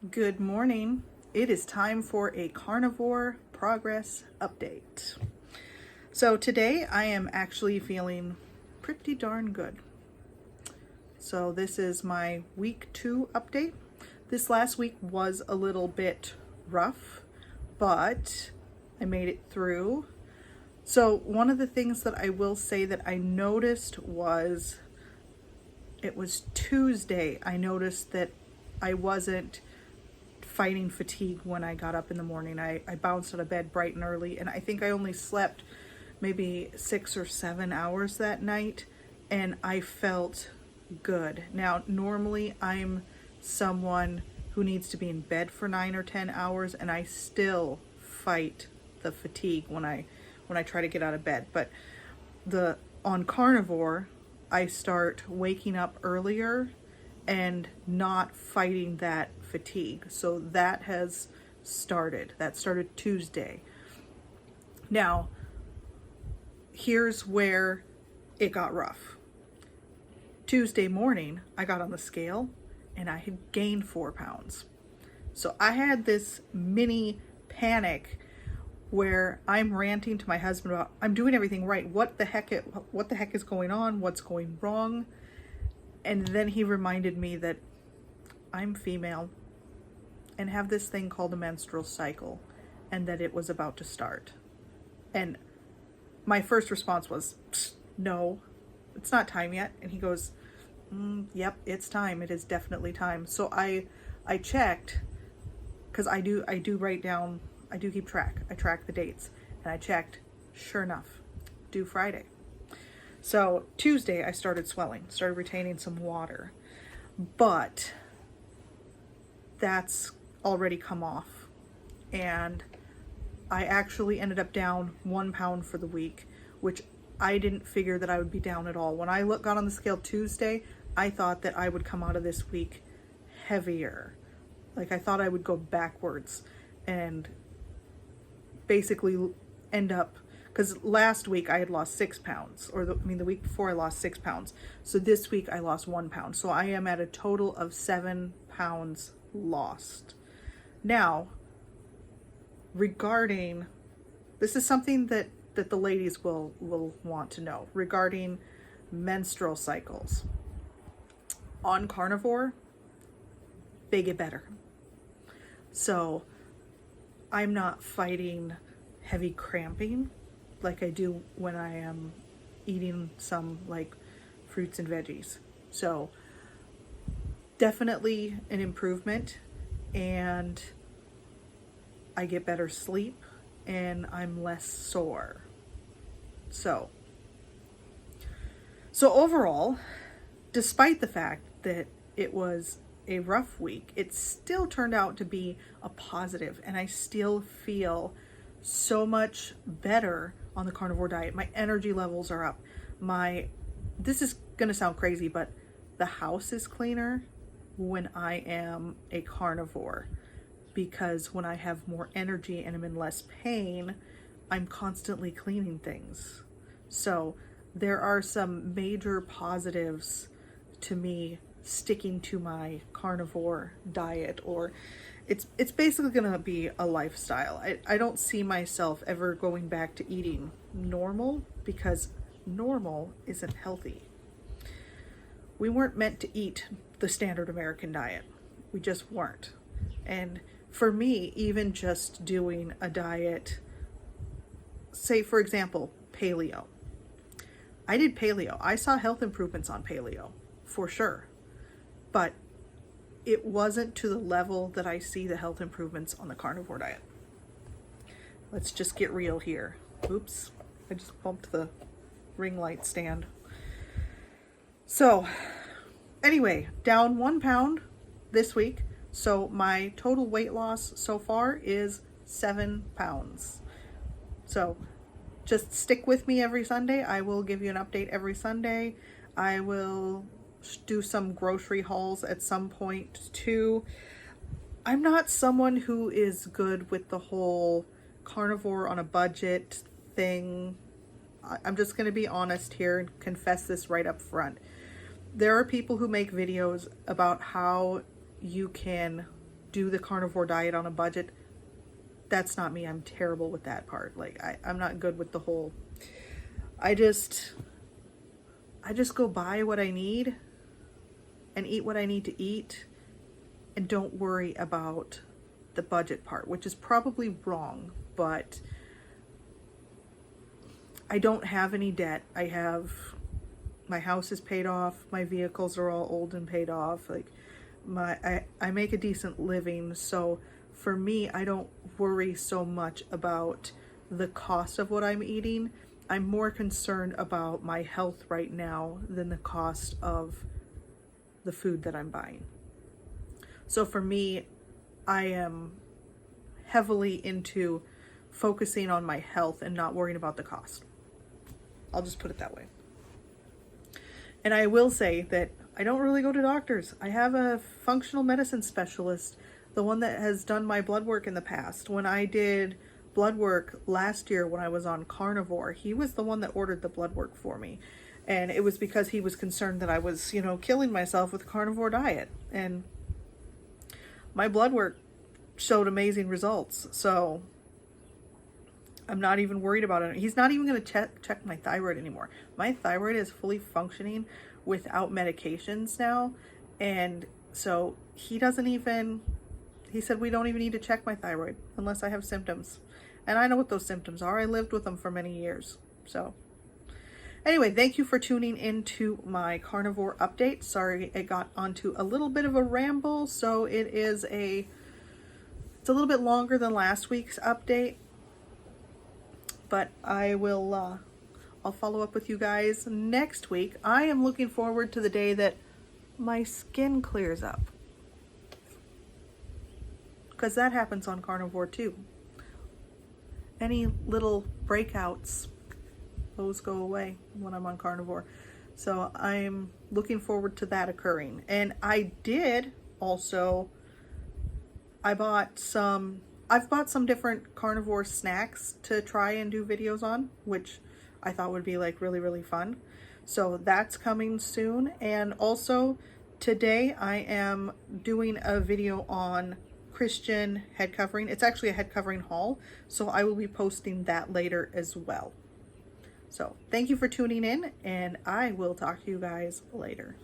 Good morning. It is time for a carnivore progress update. So today I am actually feeling pretty darn good. So this is my week 2 update. This last week was a little bit rough, but I made it through. So one of the things that I will say that I noticed was, it was Tuesday, I noticed that I wasn't fighting fatigue when I got up in the morning. I bounced out of bed bright and early, and I think I only slept maybe 6 or 7 hours that night, and I felt good. Now, normally I'm someone who needs to be in bed for 9 or 10 hours, and I still fight the fatigue when I try to get out of bed. But on Carnivore, I start waking up earlier and not fighting that fatigue. So that has started. That started Tuesday. Now, here's where it got rough. Tuesday morning, I got on the scale and I had gained 4 pounds. So I had this mini panic where I'm ranting to my husband about, I'm doing everything right. What the heck is going on? What's going wrong? And then he reminded me that I'm female and have this thing called a menstrual cycle, and that it was about to start. And my first response was, no, it's not time yet. And he goes, yep, it's time. It is definitely time. So I checked, because I do write down, I do keep track. I track the dates, and I checked, sure enough, due Friday. So Tuesday I started swelling, started retaining some water, but that's already come off. And I actually ended up down 1 pound for the week, which I didn't figure that I would be down at all. When I got on the scale Tuesday, I thought that I would come out of this week heavier. Like, I thought I would go backwards and basically end up, because last week I had lost 6 pounds, or the week before I lost 6 pounds. So this week I lost 1 pound. So I am at a total of 7 pounds lost. Now, regarding, this is something that the ladies will want to know, regarding menstrual cycles. On Carnivore, they get better. So I'm not fighting heavy cramping like I do when I am eating some like fruits and veggies. So definitely an improvement, and I get better sleep and I'm less sore. So overall, despite the fact that it was a rough week, it still turned out to be a positive, and I still feel so much better on the carnivore diet. My energy levels are up. This is gonna sound crazy, but the house is cleaner when I am a carnivore, because when I have more energy and I'm in less pain, I'm constantly cleaning things. So there are some major positives to me sticking to my carnivore diet, or it's basically gonna be a lifestyle. I don't see myself ever going back to eating normal, because normal isn't healthy. We weren't meant to eat the standard American diet. We just weren't. And for me, even just doing a diet, say for example, paleo. I did paleo. I saw health improvements on paleo, for sure. But it wasn't to the level that I see the health improvements on the carnivore diet. Let's just get real here. Oops, I just bumped the ring light stand. So anyway, down 1 pound this week. So my total weight loss so far is 7 pounds. So just stick with me every Sunday. I will give you an update every Sunday. I will do some grocery hauls at some point too. I'm not someone who is good with the whole carnivore on a budget thing. I'm just going to be honest here and confess this right up front. There are people who make videos about how you can do the carnivore diet on a budget. That's not me. I'm terrible with that part. Like I'm not good with the whole, I just go buy what I need and eat what I need to eat and don't worry about the budget part, which is probably wrong, but I don't have any debt. My house is paid off. My vehicles are all old and paid off. Like I make a decent living. So for me, I don't worry so much about the cost of what I'm eating. I'm more concerned about my health right now than the cost of the food that I'm buying. So for me, I am heavily into focusing on my health and not worrying about the cost. I'll just put it that way. And I will say that I don't really go to doctors. I have a functional medicine specialist, the one that has done my blood work in the past. When I did blood work last year when I was on Carnivore, he was the one that ordered the blood work for me. And it was because he was concerned that I was, killing myself with the carnivore diet. And my blood work showed amazing results. So I'm not even worried about it. He's not even going to check my thyroid anymore. My thyroid is fully functioning without medications now. And so he said, we don't even need to check my thyroid unless I have symptoms. And I know what those symptoms are. I lived with them for many years. So anyway, thank you for tuning into my carnivore update. Sorry, it got onto a little bit of a ramble. So it's a little bit longer than last week's update. But I'll follow up with you guys next week. I am looking forward to the day that my skin clears up, because that happens on Carnivore too. Any little breakouts, those go away when I'm on Carnivore. So I'm looking forward to that occurring. And I've bought some different carnivore snacks to try and do videos on, which I thought would be like really, really fun. So that's coming soon. And also today I am doing a video on Christian head covering. It's actually a head covering haul. So I will be posting that later as well. So thank you for tuning in, and I will talk to you guys later.